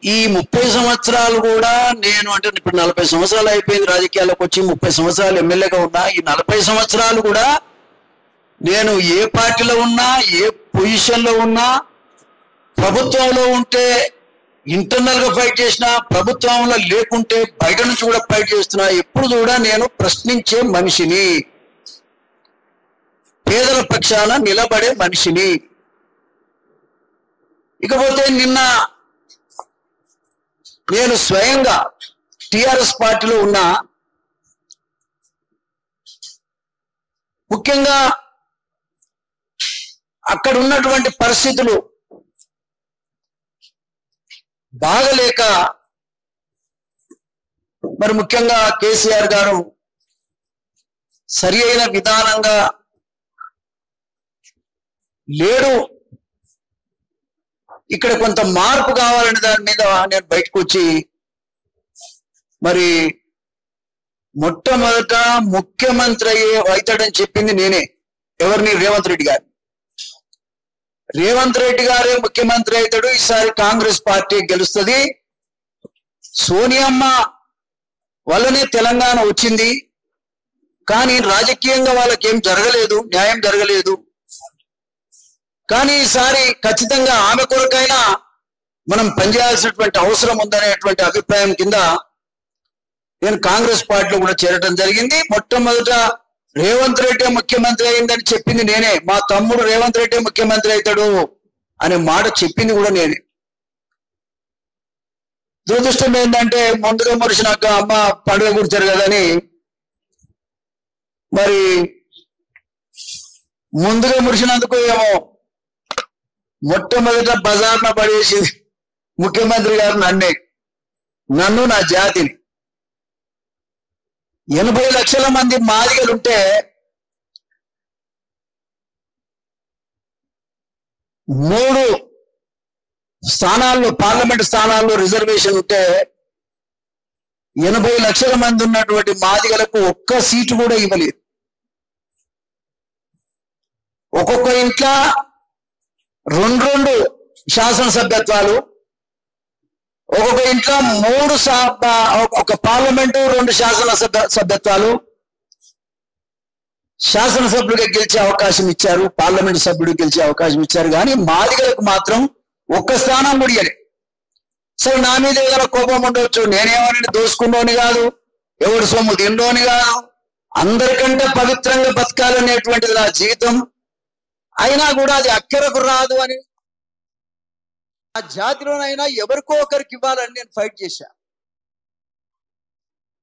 ఈ 30 సంవత్సరాలు కూడా నేను అంటే ఇప్పుడు 40 సంవత్సరాలు అయిపోయింది రాజకీయాల్లోకి వచ్చి 30 సంవత్సరాలు ఎమ్మెల్యేగా ఉన్నా ఈ 40 సంవత్సరాలు కూడా నేను ఏ పార్టీలో ఉన్నా ఏ పొజిషన్లో ఉన్నా ప్రభుత్వంలో ఉంటే ఇంటర్నల్ గా ఫైట్ చేసినా ప్రభుత్వంలో లేకుంటే బయట నుంచి కూడా ఫైట్ చేస్తున్నా ఎప్పుడు కూడా నేను ప్రశ్నించే మనిషిని పేదల పక్షాన నిలబడే మనిషిని ఇకపోతే నిన్న నేను స్వయంగా టిఆర్ఎస్ పార్టీలో ఉన్నా ముఖ్యంగా అక్కడ ఉన్నటువంటి పరిస్థితులు బాగలేక మరి ముఖ్యంగా కేసీఆర్ గారు సరి అయిన విధానంగా లేడు ఇక్కడ కొంత మార్పు కావాలనే దాని మీద నేను బయటకు వచ్చి మరి మొట్టమొదట ముఖ్యమంత్రి అవుతాడని చెప్పింది నేనే ఎవరిని రేవంత్ రెడ్డి గారు రేవంత్ రెడ్డి గారే ముఖ్యమంత్రి అవుతాడు ఈసారి కాంగ్రెస్ పార్టీ గెలుస్తుంది సోనియమ్మ వల్లనే తెలంగాణ వచ్చింది కానీ రాజకీయంగా వాళ్ళకి ఏం జరగలేదు న్యాయం జరగలేదు కానీ ఈసారి ఖచ్చితంగా ఆమె కొరకైనా మనం పనిచేయాల్సినటువంటి అవసరం ఉందనేటువంటి అభిప్రాయం కింద నేను కాంగ్రెస్ పార్టీలో కూడా చేరడం జరిగింది మొట్టమొదట రేవంత్ రెడ్డి ముఖ్యమంత్రి అయిందని చెప్పింది నేనే మా తమ్ముడు రేవంత్ రెడ్డి ముఖ్యమంత్రి అవుతాడు అనే మాట చెప్పింది కూడా నేనే దురదృష్టం ఏంటంటే ముందుగా మురిసినాక అమ్మ పండుగ కూర్చారు కదని మరి ముందుగా మురిసినందుకు ఏమో మొట్టమొదట బజార్న పడేసింది ముఖ్యమంత్రి గారు నన్ను నా జాతిని 80 లక్షల మంది మాదిగలుంటే 3 స్థానాల్లో పార్లమెంట్ స్థానాల్లో రిజర్వేషన్ ఉంటే 80 లక్షల మంది ఉన్నటువంటి మాదిగలకు ఒక్క సీటు కూడా ఇవ్వలేదు ఒక్కొక్క ఇంట్లో 2 శాసనసభ్యత్వాలు ఒక్కొక్క ఇంట్లో 3 ఒక పార్లమెంటు 2 సభ్యత్వాలు శాసనసభ్యుడిగా గెలిచే అవకాశం ఇచ్చారు పార్లమెంట్ సభ్యుడికి గెలిచే అవకాశం ఇచ్చారు కానీ మాదిగలకు మాత్రం ఒక్క స్థానం కూడా ఇవ్వలేదు సరే నా మీద ఏదైనా కోపం ఉండవచ్చు నేనేమని దోసుకున్నోని కాదు ఎవడు సొమ్ము తిన్నోని కాదు అందరికంటే పవిత్రంగా బతకాలనేటువంటిది నా జీవితం అయినా కూడా అది అక్కరకు రాదు అని ఆ జాతిలోనైనా ఎవరికో ఒకరికి ఇవ్వాలని నేను ఫైట్ చేశా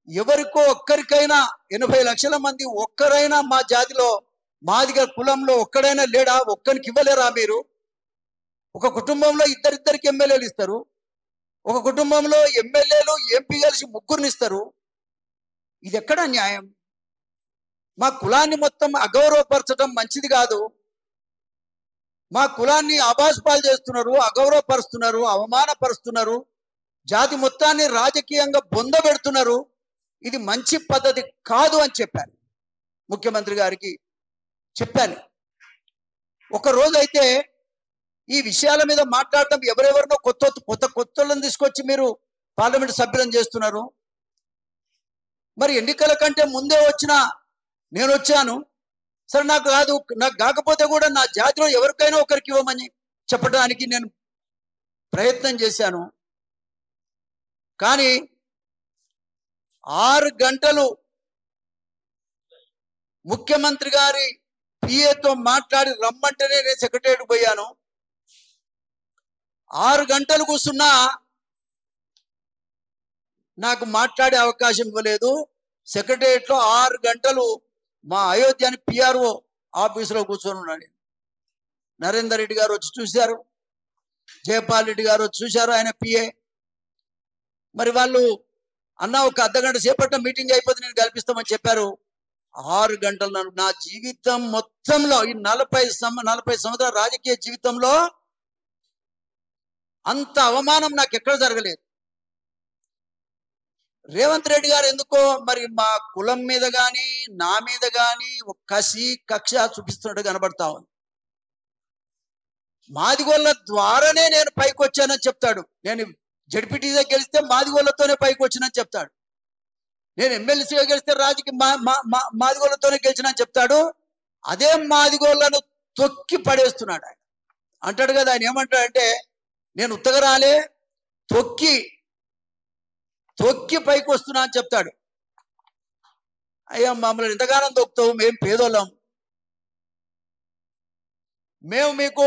ఎవరికో ఒక్కరికైనా 80 లక్షల మంది ఒక్కరైనా మా జాతిలో మాదిగ కులంలో ఒక్కడైనా లేడా ఒక్కరికి ఇవ్వలేరా మీరు ఒక కుటుంబంలో ఇద్దరికి ఎమ్మెల్యేలు ఇస్తారు ఒక కుటుంబంలో ఎమ్మెల్యేలు ఎంపీ కలిసి 3 ఇస్తారు ఇది ఎక్కడ న్యాయం మా కులాన్ని మొత్తం అగౌరవపరచడం మంచిది కాదు మా కులాన్ని అబాస్పాలు చేస్తున్నారు అగౌరవపరుస్తున్నారు అవమానపరుస్తున్నారు జాతి మొత్తాన్ని రాజకీయంగా బొందబెడుతున్నారు ఇది మంచి పద్ధతి కాదు అని చెప్పాను ముఖ్యమంత్రి గారికి చెప్పాను ఒక రోజు అయితే ఈ విషయాల మీద మాట్లాడటం ఎవరెవరినో కొత్తలను తీసుకొచ్చి మీరు పార్లమెంట్ సభ్యులను చేస్తున్నారు మరి ఎన్నికల కంటే ముందే నేను వచ్చాను సరే నాకు కాకపోతే కూడా నా జాతిలో ఎవరికైనా ఒకరికి ఇవ్వమని చెప్పడానికి నేను ప్రయత్నం చేశాను కానీ 6 గంటలు ముఖ్యమంత్రి గారి పిఏతో మాట్లాడి రమ్మంటేనే నేను సెక్రటరీకి పోయాను 6 గంటలు కూర్చున్నా నాకు మాట్లాడే అవకాశం ఇవ్వలేదు సెక్రటరియట్లో 6 గంటలు మా అయోధ్యని పిఆర్ఓ ఆఫీసులో కూర్చొని ఉన్నాడు నరేందర్ రెడ్డి గారు వచ్చి చూశారు జయపాల్ రెడ్డి గారు వచ్చి చూశారు ఆయన పిఏ మరి వాళ్ళు అన్న ఒక అర్ధగంట సేపట్లో మీటింగ్ అయిపోతే నేను కల్పిస్తామని చెప్పారు 6 గంటలు నా జీవితం మొత్తంలో ఈ 40 సంవత్సరాల రాజకీయ జీవితంలో అంత అవమానం నాకు ఎక్కడ జరగలేదు రేవంత్ రెడ్డి గారు ఎందుకో మరి మా కులం మీద కానీ నా మీద కానీ ఒక కసి కక్ష చూపిస్తున్నట్టు కనబడతా ఉంది మాదిగోళ్ళ ద్వారానే నేను పైకి వచ్చానని చెప్తాడు నేను జడ్పీటీసీగా గెలిస్తే మాదిగోళ్ళతోనే పైకి వచ్చినని చెప్తాడు. నేను ఎమ్మెల్సీగా గెలిస్తే రాజకీయ మాదిగోళ్ళతోనే గెలిచినని చెప్తాడు. అదే మాదిగోళ్ళను తొక్కి పడేస్తున్నాడు ఆయన. అంటాడు కదా, ఆయన ఏమంటాడంటే నేను ఉత్తగా రాలే, తొక్కి పైకి వస్తున్నా అని చెప్తాడు. అయ్యా మమ్మల్ని ఎంతగానో తొక్కుతావు, మేము పేదోళ్ళం, మేము మీకు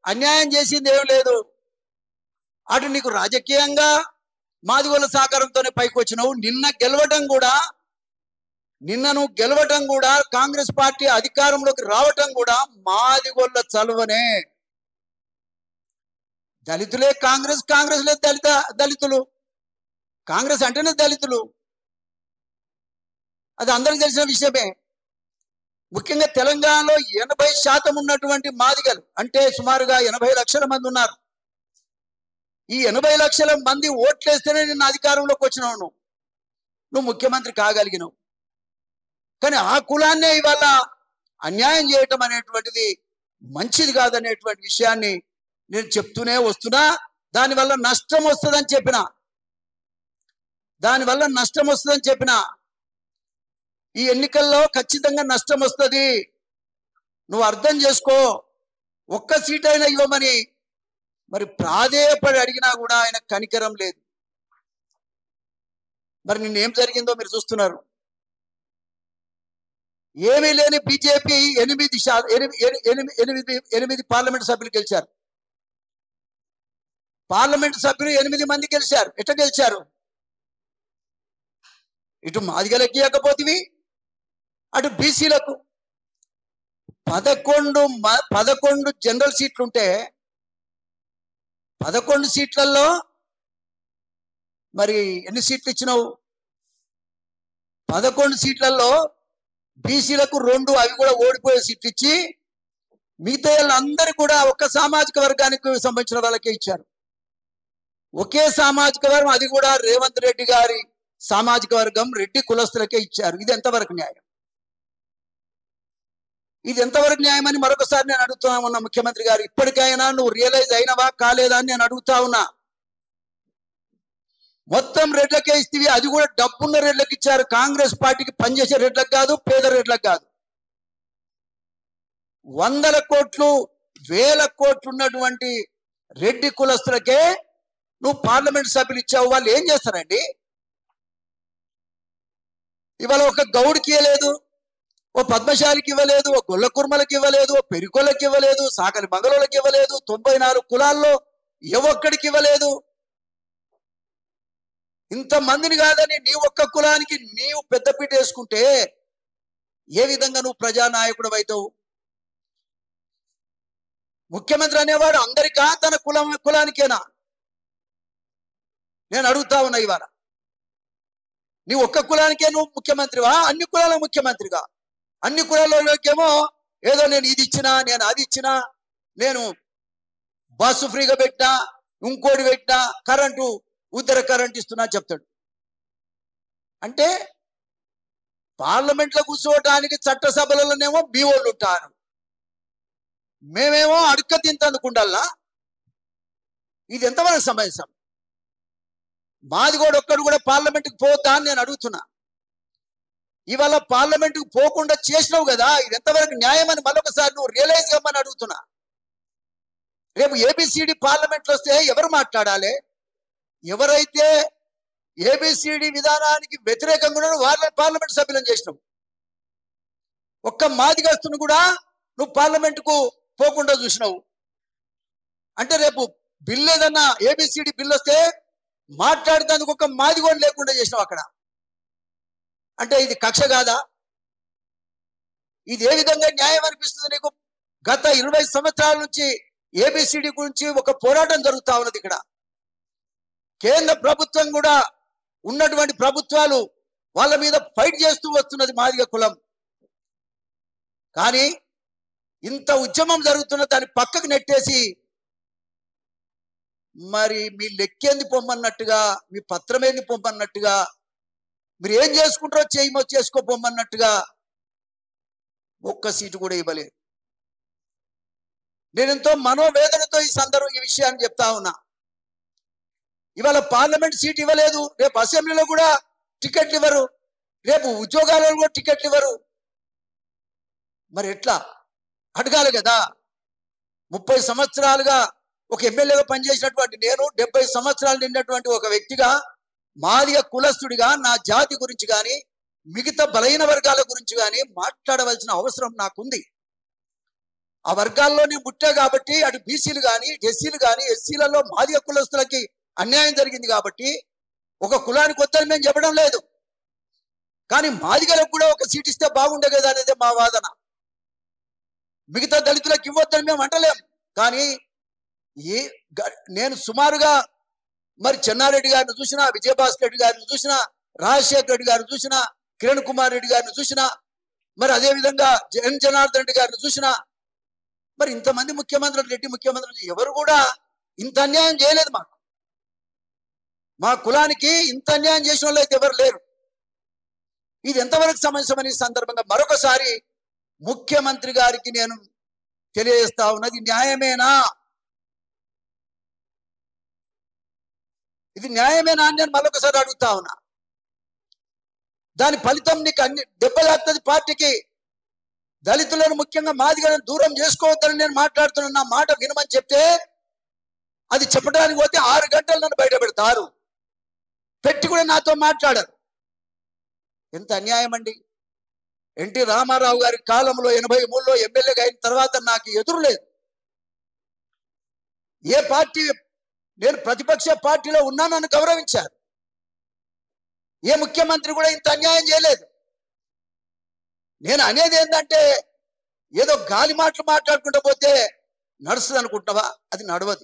అన్యాయం చేసింది ఏం లేదు, అటు నీకు రాజకీయంగా మాదిగోళ్ళ సహకారంతోనే పైకి వచ్చినావు. నిన్నను గెలవటం కూడా కాంగ్రెస్ పార్టీ అధికారంలోకి రావటం కూడా మాదిగోళ్ళ చలువనే. దళితులే కాంగ్రెస్, కాంగ్రెస్లే దళితులు, కాంగ్రెస్ అంటేనే దళితులు. అది అందరికి తెలిసిన విషయమే. ముఖ్యంగా తెలంగాణలో 80% ఉన్నటువంటి మాదిగలు, అంటే సుమారుగా 80 లక్షల మంది ఉన్నారు. ఈ 80 లక్షల మంది ఓట్లేస్తేనే నిన్న అధికారంలోకి వచ్చినావు, నువ్వు ముఖ్యమంత్రి కాగలిగినావు. కానీ ఆ కులాన్నే ఇవాళ అన్యాయం చేయటం అనేటువంటిది మంచిది కాదనేటువంటి విషయాన్ని నేను చెప్తూనే వస్తున్నా. దానివల్ల నష్టం వస్తుందని చెప్పిన ఈ ఎన్నికల్లో ఖచ్చితంగా నష్టం వస్తుంది, నువ్వు అర్థం చేసుకో. ఒక్క సీట్ అయినా ఇవ్వమని మరి ప్రాధేయపడి అడిగినా కూడా ఆయన కనికరం లేదు. మరి నిన్నేం జరిగిందో మీరు చూస్తున్నారు. ఏమీ లేని బీజేపీ 8 పార్లమెంట్ సభ్యులు గెలిచారు. పార్లమెంట్ సభ్యులు 8 మంది గెలిచారు. ఎట్లా గెలిచారు? ఇటు మాదిగలకి ఇవ్వకపోతివి, అటు బీసీలకు 11 జనరల్ సీట్లుంటే 11 సీట్లలో మరి ఎన్ని సీట్లు ఇచ్చినావు? 11 సీట్లలో బీసీలకు 2, అవి కూడా ఓడిపోయే సీట్లు ఇచ్చి మిగతా వాళ్ళందరూ కూడా ఒక సామాజిక వర్గానికి సంబంధించిన వాళ్ళకే ఇచ్చారు. ఒకే సామాజిక వర్గం, అది కూడా రేవంత్ రెడ్డి గారి సామాజిక వర్గం, రెడ్డి కులస్తులకే ఇచ్చారు. ఇది ఎంతవరకు న్యాయం? ఇది ఎంతవరకు న్యాయం అని మరొకసారి నేను అడుగుతా ఉన్నా. ముఖ్యమంత్రి గారు, ఇప్పటికైనా నువ్వు రియలైజ్ అయినవా కాలేదా అని నేను అడుగుతా ఉన్నా. మొత్తం రెడ్లకే ఇస్తేవి, అది కూడా డబ్బున్న రెడ్లకు ఇచ్చారు. కాంగ్రెస్ పార్టీకి పనిచేసే రెడ్లకు కాదు, పేద రెడ్లకు కాదు. 100 కోట్లు 1000 కోట్లు ఉన్నటువంటి రెడ్డి కులస్తులకే నువ్వు పార్లమెంట్ సభ్యులు ఇచ్చావు. వాళ్ళు ఏం చేస్తారండి? ఇవాళ ఒక గౌడికి ఇవ్వలేదు, ఓ పద్మశాలికి ఇవ్వలేదు, ఓ గొల్ల కుర్మలకి ఇవ్వలేదు, ఓ పెరికొల్లకి ఇవ్వలేదు, సాకలి మంగళోళ్ళకి ఇవ్వలేదు, 94 కులాల్లో ఏ ఒక్కడికి ఇవ్వలేదు. ఇంతమందిని కాదని నీ ఒక్క కులానికి నీవు పెద్దపీట వేసుకుంటే ఏ విధంగా నువ్వు ప్రజానాయకుడు అవుతావు? ముఖ్యమంత్రి అనేవాడు అందరికా, తన కులానికేనా? నేను అడుగుతా ఉన్నా. ఇవాళ నీ ఒక్క కులానికే నువ్వు ముఖ్యమంత్రివా, అన్ని కులాల ముఖ్యమంత్రిగా? అన్ని కులాలలోకేమో ఏదో నేను ఇది ఇచ్చినా, నేను అది ఇచ్చినా, నేను బస్సు ఫ్రీగా పెట్టినా, ఇంకోటి పెట్టినా, ఉత్తర కరెంట్ ఇస్తున్నా చెప్తాడు. అంటే పార్లమెంట్లో కూర్చోవటానికి చట్టసభలలోనేమో మీ వాళ్ళు ఉంటారు, మేమేమో అడుక్క తింటనుకుంటల్లా. ఇది ఎంతవరకు సమంజసం? మాది కూడా ఒక్కడు కూడా పార్లమెంట్కి పోతా అని నేను అడుగుతున్నా. ఇవాళ పార్లమెంట్కి పోకుండా చేసినావు కదా, ఇది ఎంతవరకు న్యాయం అని మరొకసారి నువ్వు రియలైజ్ కమ్మని అడుగుతున్నా. రేపు ఏబిసిడి పార్లమెంట్లో వస్తే ఎవరు మాట్లాడాలి? ఎవరైతే ఏబిసిడి విధానానికి వ్యతిరేకంగా ఉన్నారో వాళ్ళని పార్లమెంట్ సభ్యులను చేసినావు. ఒక్క మాదిగస్తును కూడా నువ్వు పార్లమెంటుకు పోకుండా చూసినావు. అంటే రేపు బిల్లు ఏదన్నా ఏబిసిడి బిల్లు వస్తే మాట్లాడేందుకు ఒక మాదిగోడు లేకుండా చేసినావు అక్కడ. అంటే ఇది కక్ష కాదా? ఇది ఏ విధంగా న్యాయం అనిపిస్తుంది నీకు? గత 20 సంవత్సరాల నుంచి ఏబిసిడి గురించి ఒక పోరాటం జరుగుతూ ఉన్నది. ఇక్కడ కేంద్ర ప్రభుత్వం కూడా ఉన్నటువంటి ప్రభుత్వాలు వాళ్ళ మీద ఫైట్ చేస్తూ వస్తున్నది మాదిగ కులం. కానీ ఇంత ఉద్యమం జరుగుతున్న దాన్ని పక్కకు నెట్టేసి మరి మీ లెక్కేంది పొమ్మన్నట్టుగా, మీ పత్రమేంది పొమ్మన్నట్టుగా, మీరు ఏం చేసుకుంటారో చేసుకోపోమ్మన్నట్టుగా ఒక్క సీటు కూడా ఇవ్వలేదు. నేను ఎంతో మనోవేదనతో ఈ విషయాన్ని చెప్తా ఉన్నా. ఇవాళ పార్లమెంట్ సీట్ ఇవ్వలేదు, రేపు అసెంబ్లీలో కూడా టికెట్లు ఇవ్వరు, రేపు ఉద్యోగాలలో కూడా టికెట్లు ఇవ్వరు. మరి ఎట్లా అడగాలి కదా. 30 సంవత్సరాలుగా ఒక ఎమ్మెల్యేగా పనిచేసినటువంటి నేను, 70 సంవత్సరాలు నిండినటువంటి ఒక వ్యక్తిగా, మాదిగ కులస్తుడిగా నా జాతి గురించి కానీ మిగతా బలహీన వర్గాల గురించి కానీ మాట్లాడవలసిన అవసరం నాకుంది. ఆ వర్గాల్లోనే ముట్టా కాబట్టి అటు బీసీలు కానీ ఎస్సీలు కానీ, ఎస్సీలలో మాదిగ కులస్తులకి అన్యాయం జరిగింది కాబట్టి ఒక కులానికి వద్దని మేము చెప్పడం లేదు, కానీ మాదిగలకు కూడా ఒక సీట్ ఇస్తే బాగుండే కదా అనేది మా వాదన. మిగతా దళితులకు ఇవ్వద్దని మేము అంటలేం, కానీ నేను సుమారుగా మరి చెన్నారెడ్డి గారిని చూసినా, విజయభాస్కర్ రెడ్డి గారిని చూసినా, రాజశేఖర రెడ్డి గారిని చూసినా, కిరణ్ కుమార్ రెడ్డి గారిని చూసినా, మరి అదేవిధంగా జనార్దన్ రెడ్డి గారిని చూసినా, మరి ఇంతమంది ముఖ్యమంత్రులు, రెడ్డి ముఖ్యమంత్రులు ఎవరు కూడా ఇంత అన్యాయం చేయలేదు. మా కులానికి ఇంత అన్యాయం చేసిన వాళ్ళు అయితే ఎవరు లేరు. ఇది ఎంతవరకు సమంజసమని సందర్భంగా మరొకసారి ముఖ్యమంత్రి గారికి నేను తెలియజేస్తా ఉన్నది, న్యాయమేనా, ఇది న్యాయమేనా అని నేను మరొకసారి అడుగుతా ఉన్నా. దాని ఫలితం నీకు అన్ని దెబ్బతాకుతుంది పార్టీకి. దళితులను ముఖ్యంగా మాదిగలను దూరం చేసుకోవద్దని నేను మాట్లాడుతున్నా. నా మాట వినమని చెప్తే అది చెప్పడానికి పోతే 6 గంటలు నన్ను బయట పెడతారు, పెట్టి కూడా నాతో మాట్లాడారు. ఎంత అన్యాయం అండి. ఎన్టీ రామారావు గారి కాలంలో 83లో ఎమ్మెల్యేగా అయిన తర్వాత నాకు ఎదురు లేదు. ఏ పార్టీ, నేను ప్రతిపక్ష పార్టీలో ఉన్నా నన్ను గౌరవించారు. ఏ ముఖ్యమంత్రి కూడా ఇంత అన్యాయం చేయలేదు. నేను అనేది ఏంటంటే ఏదో గాలి మాటలు మాట్లాడుకుంటూ పోతే నడుస్తుంది అనుకుంటున్నావా? అది నడవదు.